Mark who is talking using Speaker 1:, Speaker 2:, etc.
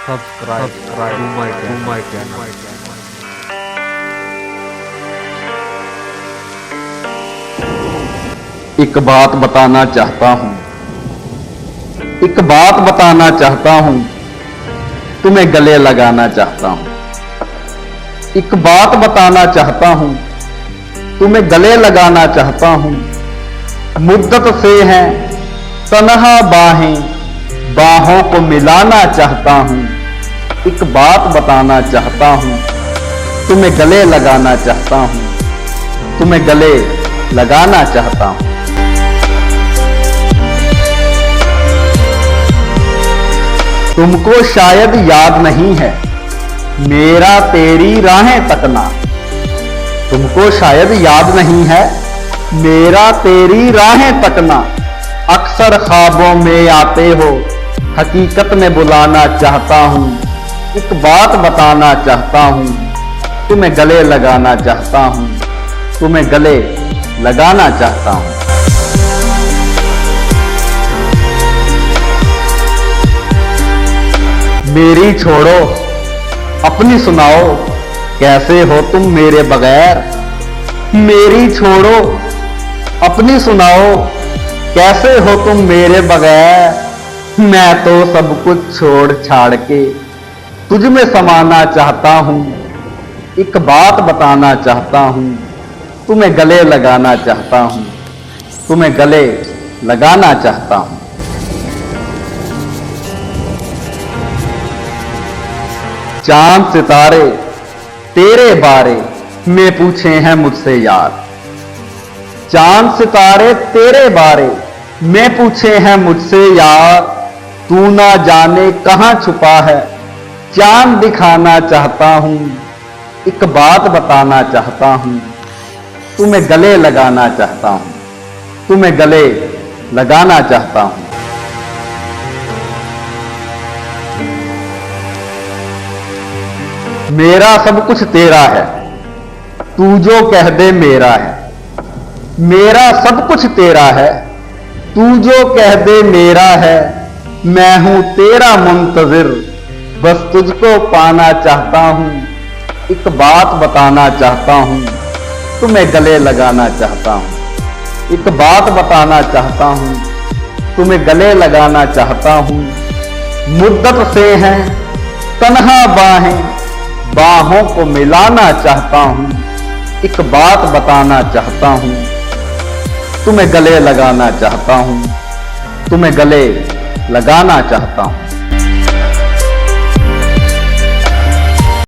Speaker 1: subscribe to my channel.
Speaker 2: एक बात बताना चाहता हूं, एक बात बताना चाहता हूं, तुम्हें गले लगाना चाहता हूं। एक बात बताना चाहता हूं, तुम्हें गले लगाना चाहता हूं। मुद्दत से हैं तन्हा बाहें, बाहों को मिलाना चाहता हूं। एक बात बताना चाहता हूं, तुम्हें गले लगाना चाहता हूं, तुम्हें गले लगाना चाहता हूं। तुमको शायद याद नहीं है मेरा तेरी राहें तकना। तुमको शायद याद नहीं है मेरा तेरी राहें तकना। अक्सर ख्वाबों में आते हो, हकीकत में बुलाना चाहता हूं। एक बात बताना चाहता हूं, तुम्हें गले लगाना चाहता हूं, तुम्हें गले लगाना चाहता हूं। मेरी छोड़ो अपनी सुनाओ, कैसे हो तुम मेरे बगैर। मेरी छोड़ो अपनी सुनाओ, कैसे हो तुम मेरे बगैर। मैं तो सब कुछ छोड़ छाड़ के तुझ में समाना चाहता हूं। एक बात बताना चाहता हूं, तुम्हें गले लगाना चाहता हूं, तुम्हें गले लगाना चाहता हूं। चांद सितारे तेरे बारे में पूछे हैं मुझसे यार। चांद सितारे तेरे बारे में पूछे हैं मुझसे यार। तू ना जाने कहां छुपा है, चांद दिखाना चाहता हूं। एक बात बताना चाहता हूं, तुम्हें गले लगाना चाहता हूं, तुम्हें गले लगाना चाहता हूं। मेरा सब कुछ तेरा है, तू जो कह दे मेरा है। मेरा सब कुछ तेरा है, तू जो कह दे मेरा है। मैं हूं तेरा मुंतजिर, बस तुझको पाना चाहता हूं। एक बात बताना चाहता हूं, तुम्हें गले लगाना चाहता हूं। एक बात बताना चाहता हूं, तुम्हें गले लगाना चाहता हूं। मुद्दत से हैं तन्हा बाहें, बाहों को मिलाना चाहता हूं। एक बात बताना चाहता हूं, तुम्हें गले लगाना चाहता हूं, तुम्हें गले लगाना चाहता हूं।